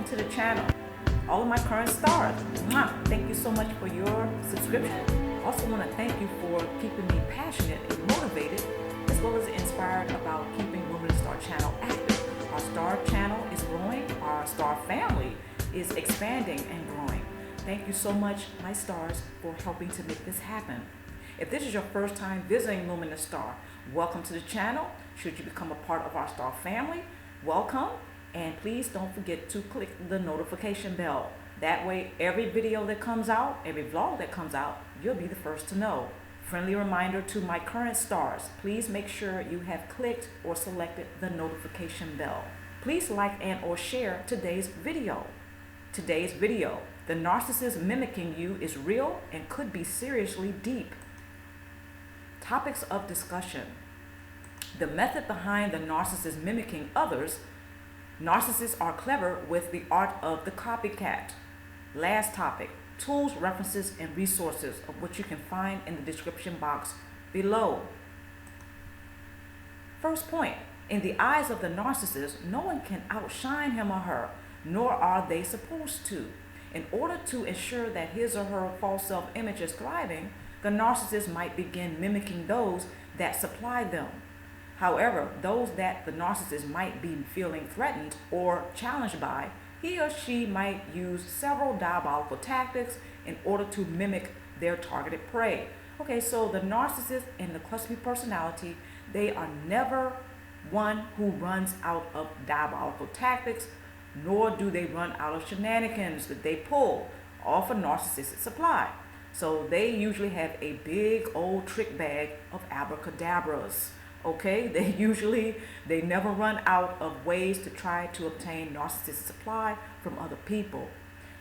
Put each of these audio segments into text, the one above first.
welcome to the channel. All of my current stars, thank you so much for your subscription. Also want to thank you for keeping me passionate and motivated, as well as inspired about keeping Luminousz channel active. Our star channel is growing, our star family is expanding and growing. Thank you so much, my stars, for helping to make this happen. If this is your first time visiting Luminousz, welcome to the channel. Should you become a part of our star family, welcome. And please don't forget to click the notification bell. That way, every video that comes out, every vlog that comes out, you'll be the first to know. Friendly reminder to my current stars, please make sure you have clicked or selected the notification bell. Please like and or share today's video. Today's video, the narcissist mimicking you is real and could be seriously deep. Topics of discussion. The method behind the narcissist mimicking others. Narcissists are clever with the art of the copycat. Last topic, tools, references, and resources of which you can find in the description box below. First point, in the eyes of the narcissist, no one can outshine him or her, nor are they supposed to. In order to ensure that his or her false self-image is thriving, the narcissist might begin mimicking those that supply them. However, those that the narcissist might be feeling threatened or challenged by, he or she might use several diabolical tactics in order to mimic their targeted prey. Okay, so the narcissist and the cluster B personality, they are never one who runs out of diabolical tactics, nor do they run out of shenanigans that they pull off a narcissistic supply. So they usually have a big old trick bag of abracadabras. Okay, they never run out of ways to try to obtain narcissistic supply from other people.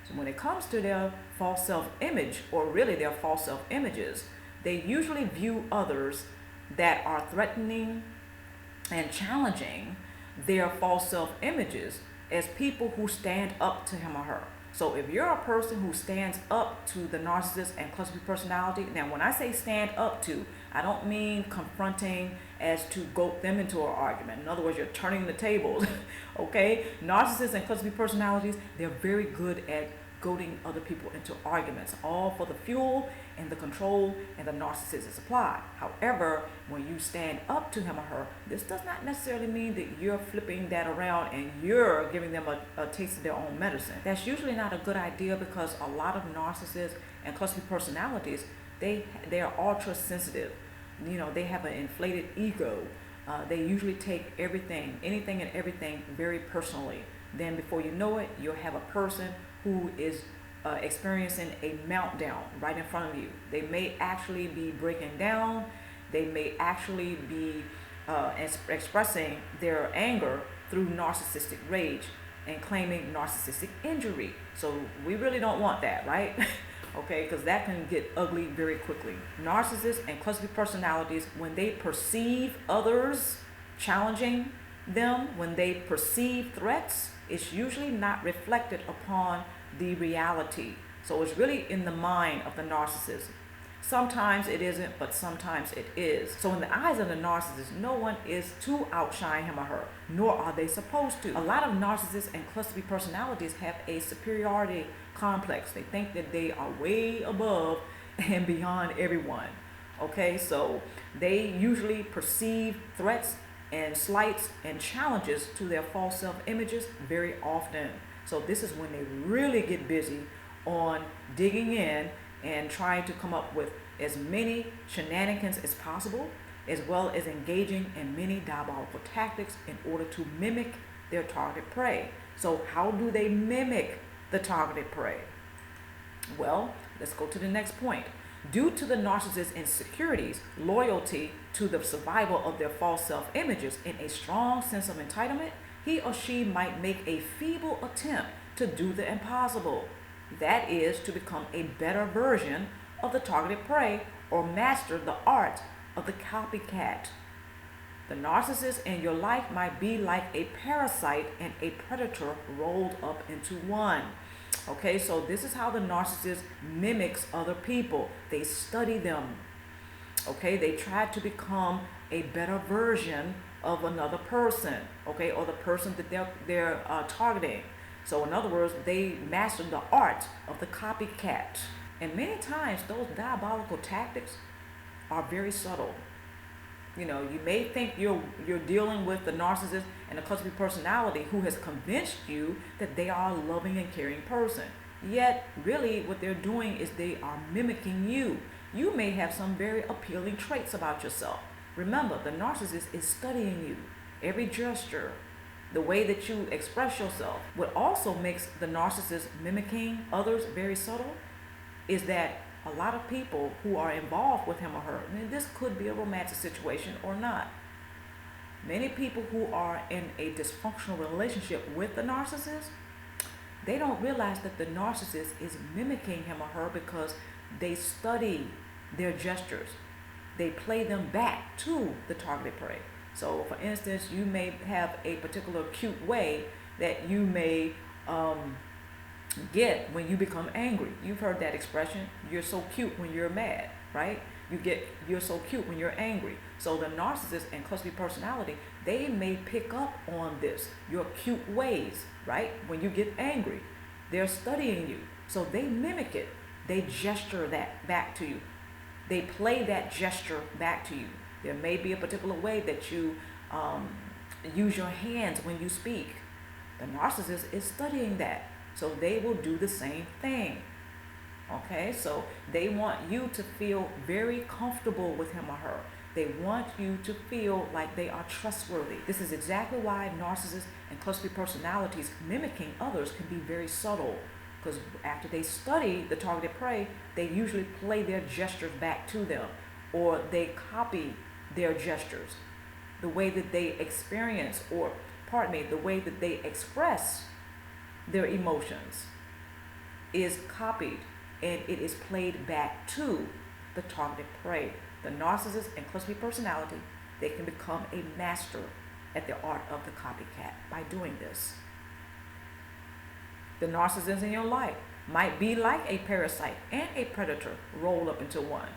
So when it comes to their false self-image, or really their false self-images, they usually view others that are threatening and challenging their false self-images as people who stand up to him or her. So if you're a person who stands up to the narcissist and cluster B personality, now when I say stand up to, I don't mean confronting as to goat them into an argument. In other words, you're turning the tables, okay? Narcissists and cluster B personalities, they're very good at goading other people into arguments, all for the fuel and the control and the narcissistic supply. However, when you stand up to him or her, this does not necessarily mean that you're flipping that around and you're giving them a taste of their own medicine. That's usually not a good idea, because a lot of narcissists and cluster B personalities, they are ultra sensitive. You know, they have an inflated ego. They usually take everything, anything and everything very personally. Then before you know it, you'll have a person who is experiencing a meltdown right in front of you. They may actually be breaking down. They may actually be expressing their anger through narcissistic rage and claiming narcissistic injury. So we really don't want that, right? Okay, because that can get ugly very quickly. Narcissists and cluster B personalities, when they perceive others challenging them, when they perceive threats, it's usually not reflected upon the reality. So it's really in the mind of the narcissist. Sometimes it isn't, but sometimes it is. So in the eyes of the narcissist, no one is to outshine him or her, nor are they supposed to. A lot of narcissists and cluster B personalities have a superiority complex. They think that they are way above and beyond everyone. Okay, so they usually perceive threats and slights and challenges to their false self-images very often. So this is when they really get busy on digging in and trying to come up with as many shenanigans as possible, as well as engaging in many diabolical tactics in order to mimic their target prey. So how do they mimic the targeted prey? Well, let's go to the next point. Due to the narcissist's insecurities, loyalty to the survival of their false self-images, and a strong sense of entitlement, he or she might make a feeble attempt to do the impossible. That is, to become a better version of the targeted prey or master the art of the copycat. The narcissist in your life might be like a parasite and a predator rolled up into one. Okay, so this is how the narcissist mimics other people. They study them. Okay, they try to become a better version of another person, okay, or the person that they're targeting. So in other words, they master the art of the copycat. And many times those diabolical tactics are very subtle. You know, you may think you're dealing with the narcissist and the cluster B personality who has convinced you that they are a loving and caring person. Yet, really, what they're doing is they are mimicking you. You may have some very appealing traits about yourself. Remember, the narcissist is studying you. Every gesture, the way that you express yourself. What also makes the narcissist mimicking others very subtle is that a lot of people who are involved with him or her, and this could be a romantic situation or not. Many people who are in a dysfunctional relationship with the narcissist, they don't realize that the narcissist is mimicking him or her because they study their gestures. They play them back to the targeted prey. So for instance, you may have a particular cute way that you may get when you become angry. You've heard that expression, you're so cute when you're mad, right? You're so cute when you're angry. So the narcissist and cluster B personality, they may pick up on this, your cute ways, right? When you get angry, they're studying you. So they mimic it. They gesture that back to you. They play that gesture back to you. There may be a particular way that you use your hands when you speak. The narcissist is studying that. So they will do the same thing. Okay, so they want you to feel very comfortable with him or her. They want you to feel like they are trustworthy. This is exactly why narcissists and cluster B personalities mimicking others can be very subtle. Because after they study the targeted prey, they usually play their gestures back to them, or they copy their gestures. The way that they experience, or pardon me, the way that they express their emotions is copied, and it is played back to the targeted prey. The narcissist and cluster B personality, they can become a master at the art of the copycat by doing this. The narcissist in your life might be like a parasite and a predator rolled up into one.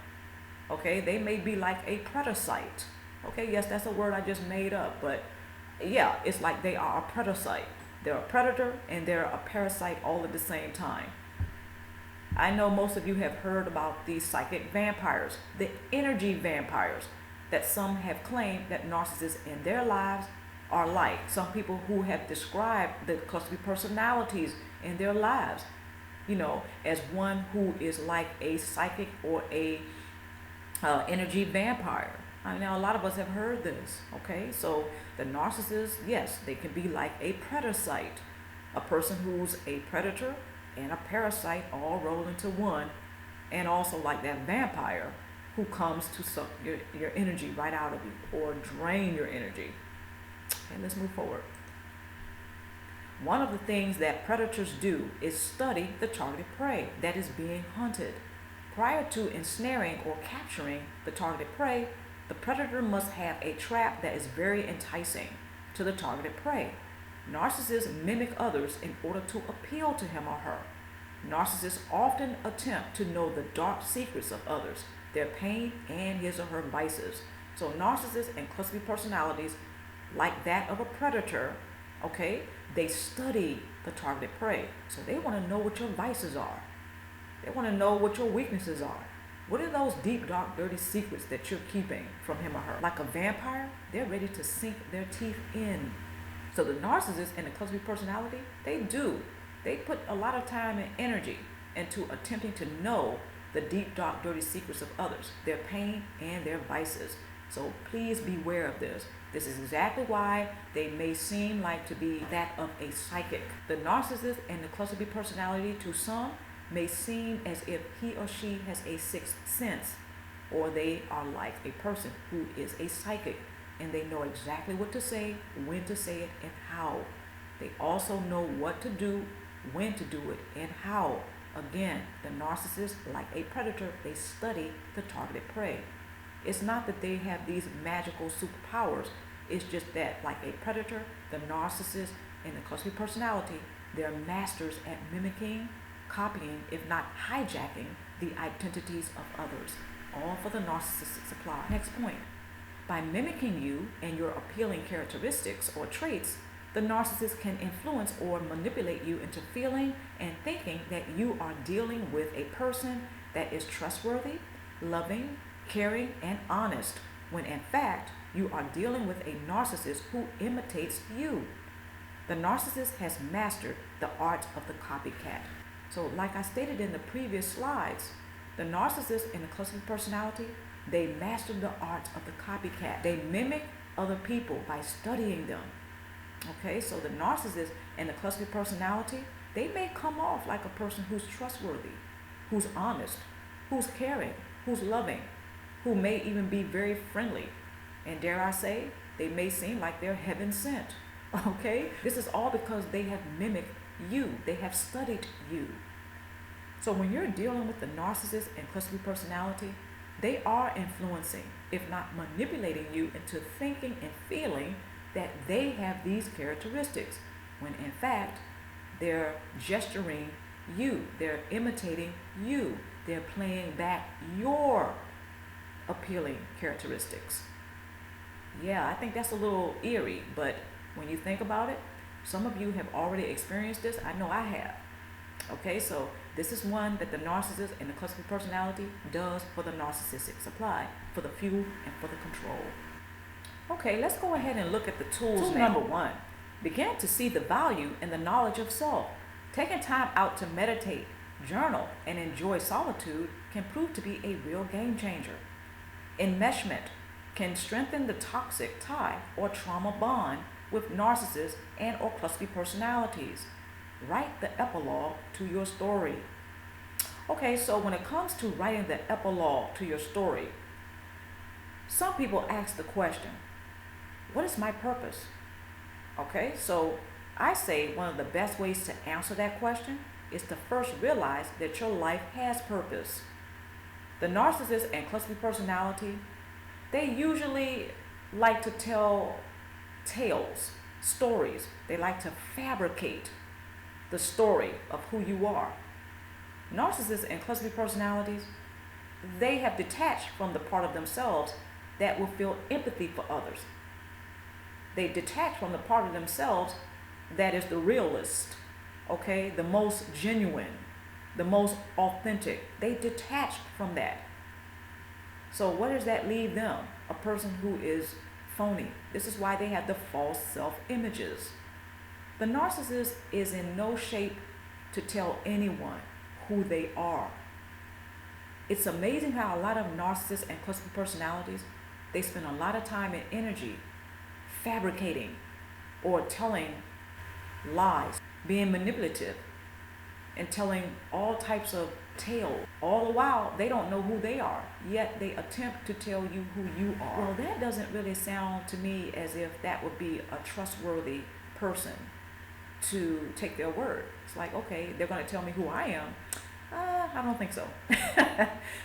Okay, they may be like a parasite. Okay, yes, that's a word I just made up, but yeah, it's like they are a parasite. They're a predator and they're a parasite all at the same time. I know most of you have heard about these psychic vampires, the energy vampires, that some have claimed that narcissists in their lives are like. Some people who have described the cluster B personalities in their lives, you know, as one who is like a psychic or a energy vampire. I know a lot of us have heard this, okay? So the narcissist, yes, they can be like a parasite, a person who's a predator and a parasite all rolled into one, and also like that vampire who comes to suck your energy right out of you or drain your energy. Okay, let's move forward. One of the things that predators do is study the targeted prey that is being hunted. Prior to ensnaring or capturing the targeted prey, the predator must have a trap that is very enticing to the targeted prey. Narcissists mimic others in order to appeal to him or her. Narcissists often attempt to know the dark secrets of others, their pain, and his or her vices. So narcissists and cluster B personalities, like that of a predator, okay, they study the targeted prey. So they want to know what your vices are. They want to know what your weaknesses are. What are those deep, dark, dirty secrets that you're keeping from him or her? Like a vampire, they're ready to sink their teeth in. So the narcissist and the cluster B personality, they put a lot of time and energy into attempting to know the deep, dark, dirty secrets of others, their pain and their vices. So please beware of this. This is exactly why they may seem like to be that of a psychic. The narcissist and the cluster B personality, to some, may seem as if he or she has a sixth sense, or they are like a person who is a psychic, and they know exactly what to say, when to say it, and how. They also know what to do, when to do it, and how. Again, the narcissist, like a predator, they study the targeted prey. It's not that they have these magical superpowers. It's just that, like a predator, the narcissist and the cluster B personality, they're masters at mimicking, copying, if not hijacking, the identities of others, all for the narcissistic supply. Next point. By mimicking you and your appealing characteristics or traits, the narcissist can influence or manipulate you into feeling and thinking that you are dealing with a person that is trustworthy, loving, caring, and honest, when in fact, you are dealing with a narcissist who imitates you. The narcissist has mastered the art of the copycat. So like I stated in the previous slides, the narcissist and the cluster personality, they master the art of the copycat. They mimic other people by studying them. Okay, so the narcissist and the cluster personality, they may come off like a person who's trustworthy, who's honest, who's caring, who's loving, who may even be very friendly. And dare I say, they may seem like they're heaven sent. Okay, this is all because they have mimicked you. They have studied you. So when you're dealing with the narcissist and cluster personality, they are influencing, if not manipulating you into thinking and feeling that they have these characteristics, when in fact, they're gesturing you, they're imitating you, they're playing back your appealing characteristics. Yeah, I think that's a little eerie, but when you think about it, some of you have already experienced this. I know I have. Okay, so this is one that the narcissist and the cluster personality does for the narcissistic supply, for the fuel and for the control. Okay, let's go ahead and look at the tools. Tool number 1, begin to see the value in the knowledge of self. Taking time out to meditate, journal, and enjoy solitude can prove to be a real game changer. Enmeshment can strengthen the toxic tie or trauma bond with narcissists and or cluster personalities. Write the epilogue to your story. Okay, so when it comes to writing the epilogue to your story, some people ask the question, what is my purpose? Okay, so I say one of the best ways to answer that question is to first realize that your life has purpose. The narcissist and cluster personality, they usually like to tell tales, stories. They like to fabricate the story of who you are. Narcissists and cluster personalities, they have detached from the part of themselves that will feel empathy for others. They detach from the part of themselves that is the realist, okay, the most genuine, the most authentic. They detach from that. So what does that leave them? A person who is phony. This is why they have the false self-images. The narcissist is in no shape to tell anyone who they are. It's amazing how a lot of narcissists and cluster personalities, they spend a lot of time and energy fabricating or telling lies, being manipulative, and telling all types of tales. All the while, they don't know who they are, yet they attempt to tell you who you are. Well, that doesn't really sound to me as if that would be a trustworthy person to take their word. It's like, okay, they're going to tell me who I am. I don't think so.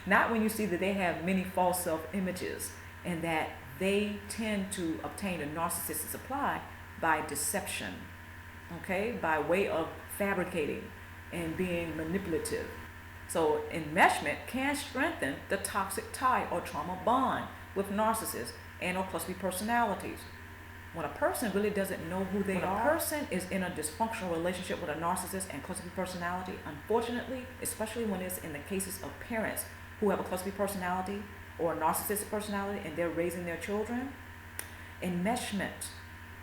Not when you see that they have many false self-images and that they tend to obtain a narcissistic supply by deception, okay, by way of fabricating and being manipulative. So enmeshment can strengthen the toxic tie or trauma bond with narcissists and or cluster personalities. When a person really doesn't know who they are, when a person is in a dysfunctional relationship with a narcissist and cluster personality, unfortunately, especially when it's in the cases of parents who have a cluster personality or a narcissistic personality and they're raising their children, enmeshment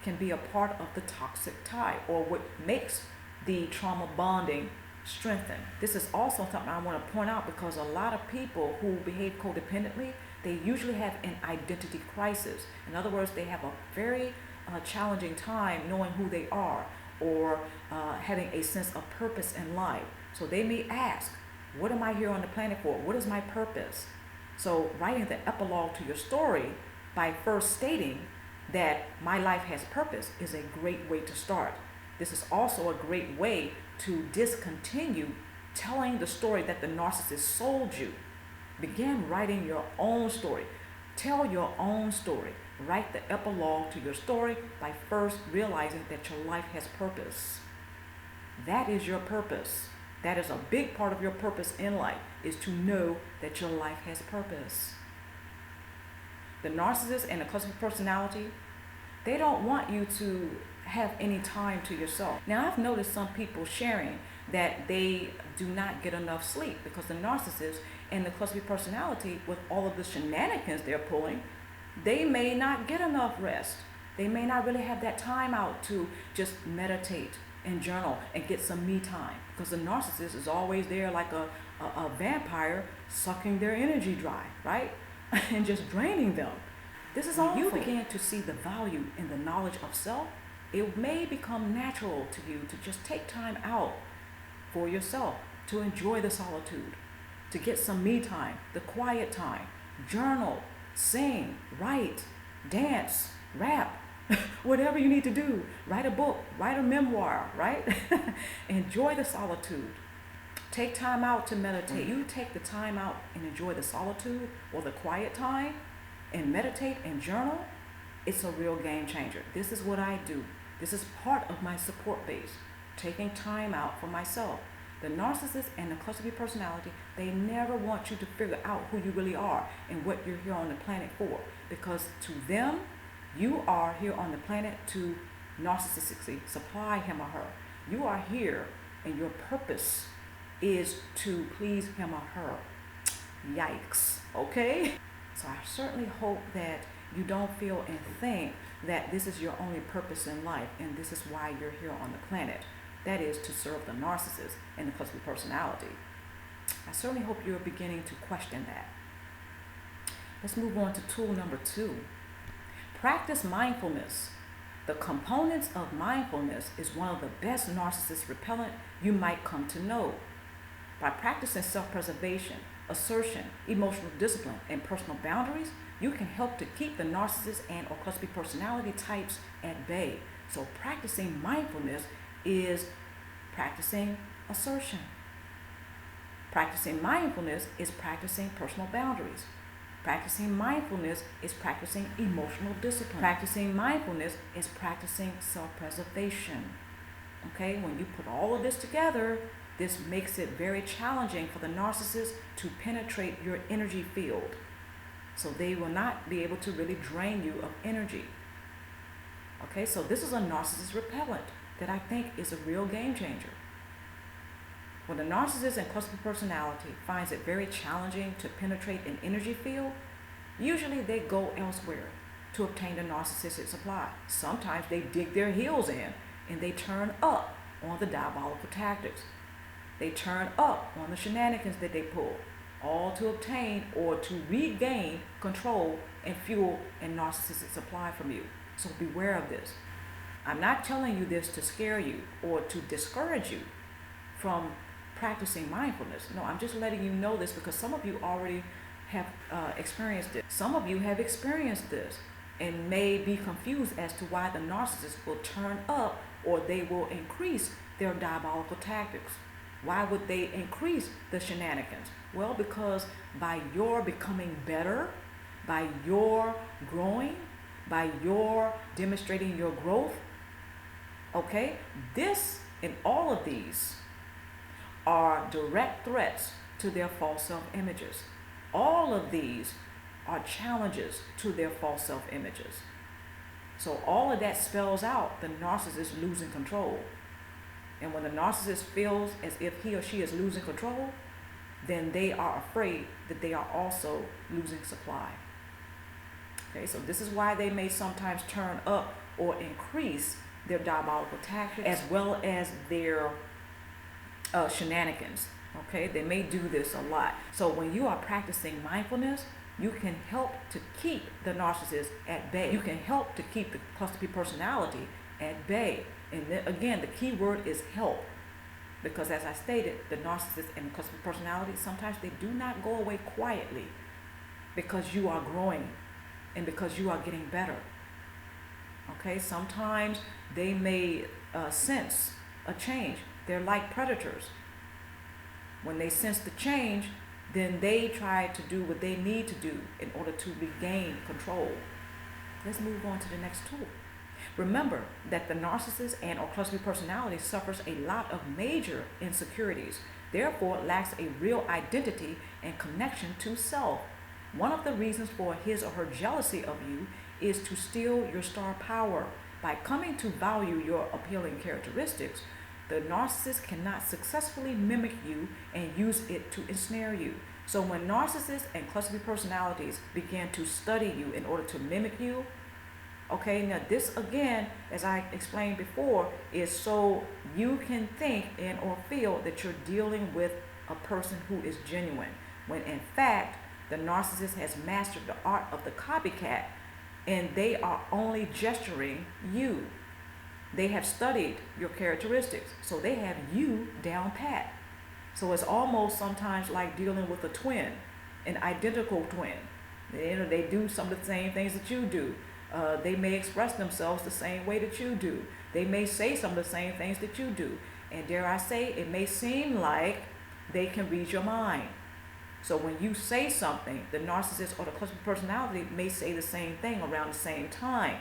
can be a part of the toxic tie or what makes the trauma bonding strengthen. This is also something I want to point out because a lot of people who behave codependently, they usually have an identity crisis. In other words, they have a very challenging time knowing who they are or having a sense of purpose in life. So they may ask, what am I here on the planet for? What is my purpose? So writing the epilogue to your story by first stating that my life has purpose is a great way to start. This is also a great way to discontinue telling the story that the narcissist sold you. Begin writing your own story. Tell your own story. Write the epilogue to your story by first realizing that your life has purpose. That is your purpose. That is a big part of your purpose in life, is to know that your life has purpose. The narcissist and the cluster personality, they don't want you to have any time to yourself. Now, I've noticed some people sharing that they do not get enough sleep because the narcissist and the cluster B personality, with all of the shenanigans they're pulling, they may not get enough rest. They may not really have that time out to just meditate and journal and get some me time, because the narcissist is always there like a vampire, sucking their energy dry, right? And just draining them. This is all you begin to see the value in the knowledge of self. It may become natural to you to just take time out for yourself, to enjoy the solitude, to get some me time, the quiet time, journal, sing, write, dance, rap, whatever you need to do. Write a book, write a memoir, right? Enjoy the solitude. Take time out to meditate. You take the time out and enjoy the solitude or the quiet time and meditate and journal, it's a real game changer. This is what I do. This is part of my support base, taking time out for myself. The narcissist and the cluster B personality, they never want you to figure out who you really are and what you're here on the planet for, because to them, you are here on the planet to narcissistically supply him or her. You are here and your purpose is to please him or her. Yikes, okay? So I certainly hope that you don't feel and think that this is your only purpose in life and this is why you're here on the planet. That is to serve the narcissist and the cluster B personality. I certainly hope you're beginning to question that. Let's move on to tool number 2. Practice mindfulness. The components of mindfulness is one of the best narcissist repellent you might come to know. By practicing self-preservation, assertion, emotional discipline, and personal boundaries, you can help to keep the narcissist and or cluster B personality types at bay. So practicing mindfulness is practicing assertion. Practicing mindfulness is practicing personal boundaries. Practicing mindfulness is practicing emotional discipline. Practicing mindfulness is practicing self-preservation. Okay, when you put all of this together, this makes it very challenging for the narcissist to penetrate your energy field. So they will not be able to really drain you of energy. Okay, so this is a narcissist repellent that I think is a real game changer. When the narcissist and cluster B personality finds it very challenging to penetrate an energy field, usually they go elsewhere to obtain the narcissistic supply. Sometimes they dig their heels in and they turn up on the diabolical tactics. They turn up on the shenanigans that they pull, all to obtain or to regain control and fuel and narcissistic supply from you. So beware of this. I'm not telling you this to scare you or to discourage you from practicing mindfulness. No, I'm just letting you know this because some of you already have experienced it. Some of you have experienced this and may be confused as to why the narcissist will turn up or they will increase their diabolical tactics. Why would they increase the shenanigans? Well, because by your becoming better, by your growing, by your demonstrating your growth, okay, this and all of these are direct threats to their false self-images. All of these are challenges to their false self-images. So all of that spells out the narcissist losing control. And when the narcissist feels as if he or she is losing control, then they are afraid that they are also losing supply. Okay, so this is why they may sometimes turn up or increase their diabolical tactics as well as their shenanigans. Okay, they may do this a lot. So when you are practicing mindfulness, you can help to keep the narcissist at bay. You can help to keep the cluster B personality at bay. And then, again, the key word is help. Because as I stated, the narcissist and the cluster B personality, sometimes they do not go away quietly because you are growing and because you are getting better. Okay, sometimes they may sense a change. They're like predators. When they sense the change, then they try to do what they need to do in order to regain control. Let's move on to the next tool. Remember that the narcissist and or cluster B personality suffers a lot of major insecurities, therefore lacks a real identity and connection to self. One of the reasons for his or her jealousy of you is to steal your star power By coming to value your appealing characteristics, the narcissist cannot successfully mimic you and use it to ensnare you. So when narcissists and cluster B personalities begin to study you in order to mimic you, okay, now this again, as I explained before, is so you can think and or feel that you're dealing with a person who is genuine, when in fact, the narcissist has mastered the art of the copycat, and they are only gesturing you. They have studied your characteristics, so they have you down pat. So it's almost sometimes like dealing with a twin, an identical twin. They do some of the same things that you do. They may express themselves the same way that you do. They may say some of the same things that you do. And dare I say, it may seem like they can read your mind. So when you say something, the narcissist or the cluster personality may say the same thing around the same time.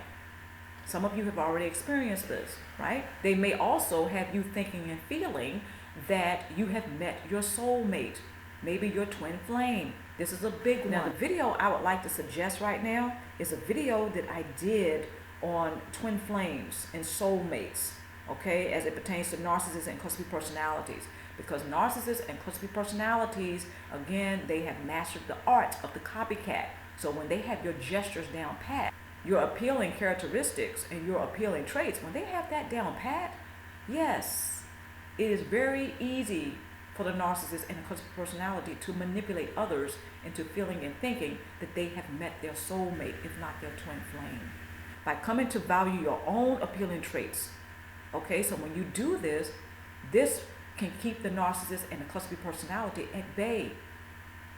Some of you have already experienced this, right? They may also have you thinking and feeling that you have met your soulmate, maybe your twin flame. This is a big one. Now, the video I would like to suggest right now is a video that I did on twin flames and soulmates, okay, as it pertains to narcissists and cluster B personalities. Because narcissists and cluster B personalities, again, they have mastered the art of the copycat. So when they have your gestures down pat, your appealing characteristics and your appealing traits, when they have that down pat, yes, it is very easy for the narcissist and the cluster B personality to manipulate others into feeling and thinking that they have met their soulmate, if not their twin flame. By coming to value your own appealing traits, okay, so when you do this, this can keep the narcissist and the cluster B personality at bay.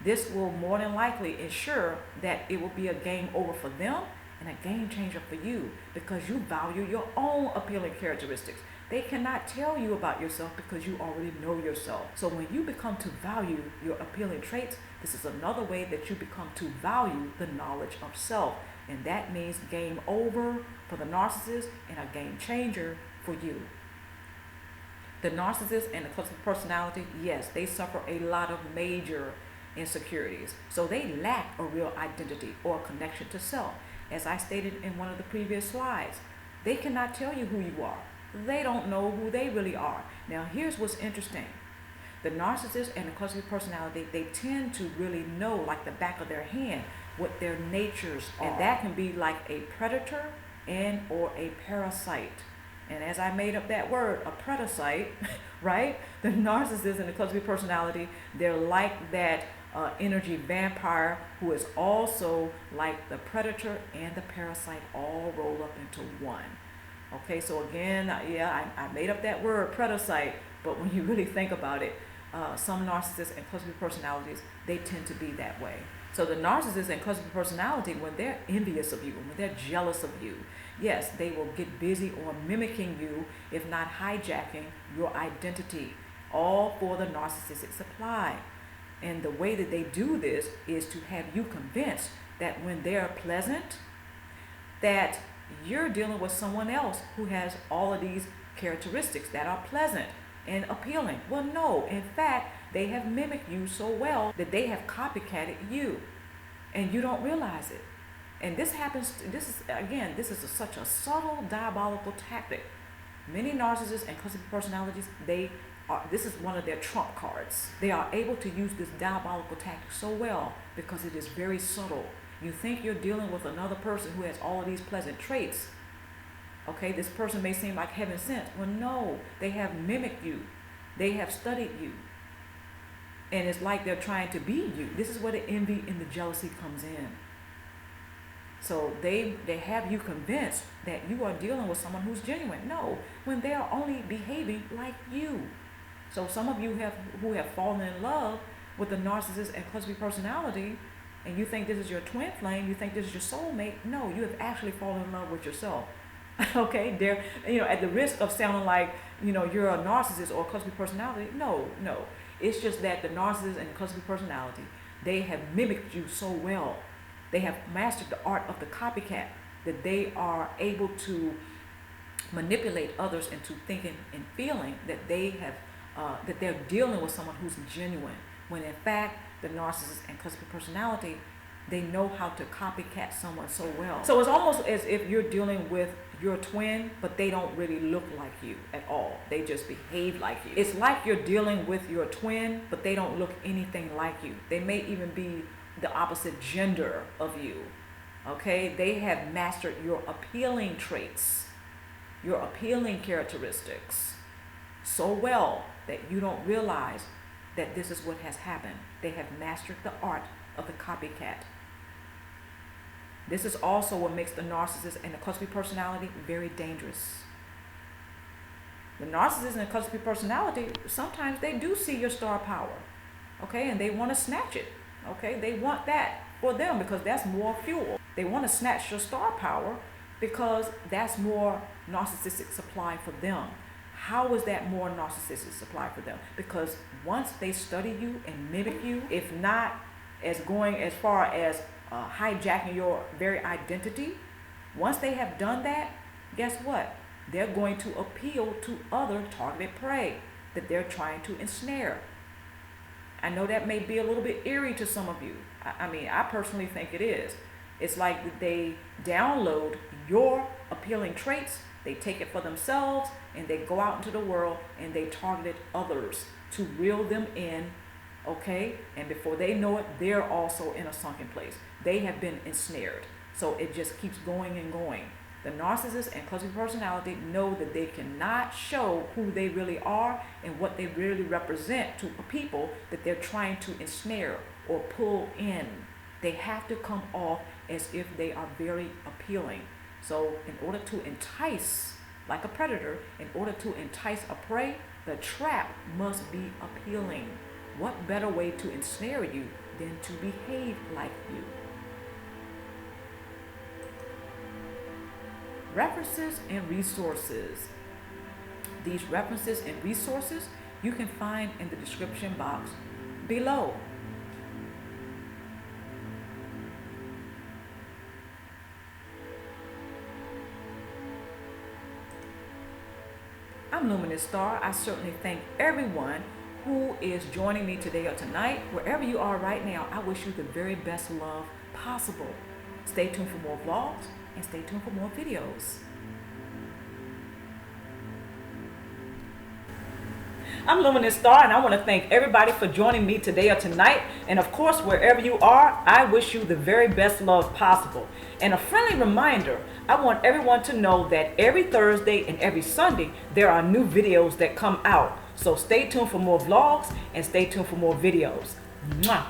This will more than likely ensure that it will be a game over for them and a game changer for you, because you value your own appealing characteristics. They cannot tell you about yourself because you already know yourself. So when you become to value your appealing traits, this is another way that you become to value the knowledge of self. And that means game over for the narcissist and a game changer for you. The narcissist and the cluster personality, yes, they suffer a lot of major insecurities. So they lack a real identity or connection to self. As I stated in one of the previous slides, they cannot tell you who you are. They don't know who they really are. Now, here's what's interesting. The narcissist and the cluster personality, they tend to really know, like the back of their hand, what their natures are. And that can be like a predator and or a parasite. And as I made up that word, a parasite, right? The narcissist and the cluster personality, they're like that energy vampire who is also like the predator and the parasite all rolled up into one. Okay, so again, yeah, I made up that word, parasite, but when you really think about it, some narcissists and cluster personalities, they tend to be that way. So the narcissist and cluster personality, when they're envious of you, when they're jealous of you, yes, they will get busy on mimicking you, if not hijacking your identity, all for the narcissistic supply. And the way that they do this is to have you convinced that when they're pleasant, that you're dealing with someone else who has all of these characteristics that are pleasant and appealing. Well, no, in fact, they have mimicked you so well that they have copycatted you, and you don't realize it. And this happens, this is such a subtle, diabolical tactic. Many narcissists and cluster personalities, this is one of their trump cards. They are able to use this diabolical tactic so well because it is very subtle. You think you're dealing with another person who has all of these pleasant traits. Okay, this person may seem like heaven sent. Well, no, they have mimicked you. They have studied you. And it's like they're trying to be you. This is where the envy and the jealousy comes in. So they have you convinced that you are dealing with someone who's genuine. No, when they are only behaving like you. So some of you who have fallen in love with the narcissist and cluster personality, and you think this is your twin flame, you think this is your soulmate. No, you have actually fallen in love with yourself. Okay, they're, at the risk of sounding like, you're a narcissist or a cluster personality. No. It's just that the narcissist and the cluster personality, they have mimicked you so well. They have mastered the art of the copycat that they are able to manipulate others into thinking and feeling that that they're dealing with someone who's genuine. When in fact, the narcissist and cluster personality, They know how to copycat someone so well. So it's almost as if you're dealing with your twin, but they don't really look like you at all. They just behave like you. It's like you're dealing with your twin, but they don't look anything like you. They may even be the opposite gender of you. Okay? They have mastered your appealing traits, your appealing characteristics so well that you don't realize that this is what has happened. They have mastered the art of the copycat. This is also what makes the narcissist and the cluster personality very dangerous. The narcissist and the cluster personality, sometimes they do see your star power, okay, and they want to snatch it, okay. They want that for them because that's more fuel. They want to snatch your star power because that's more narcissistic supply for them. How is that more narcissistic supply for them? Because once they study you and mimic you, if not as going as far as hijacking your very identity, once they have done that, guess what? They're going to appeal to other targeted prey that they're trying to ensnare. I know that may be a little bit eerie to some of you. I mean, I personally think it is. It's like they download your appealing traits, they take it for themselves, and they go out into the world and they target others to reel them in, okay? And before they know it, they're also in a sunken place. They have been ensnared. So it just keeps going and going. The narcissist and cluster personality know that they cannot show who they really are and what they really represent to people that they're trying to ensnare or pull in. They have to come off as if they are very appealing. So in order to entice, like a predator, in order to entice a prey, the trap must be appealing. What better way to ensnare you than to behave like you? References and resources. These references and resources you can find in the description box below. I'm Luminousz Ztarr. I certainly thank everyone who is joining me today or tonight. Wherever you are right now, I wish you the very best love possible. Stay tuned for more vlogs and stay tuned for more videos. I'm Luminousz Ztarr, and I want to thank everybody for joining me today or tonight. And of course, wherever you are, I wish you the very best love possible. And a friendly reminder, I want everyone to know that every Thursday and every Sunday, there are new videos that come out. So stay tuned for more vlogs and stay tuned for more videos. Mwah.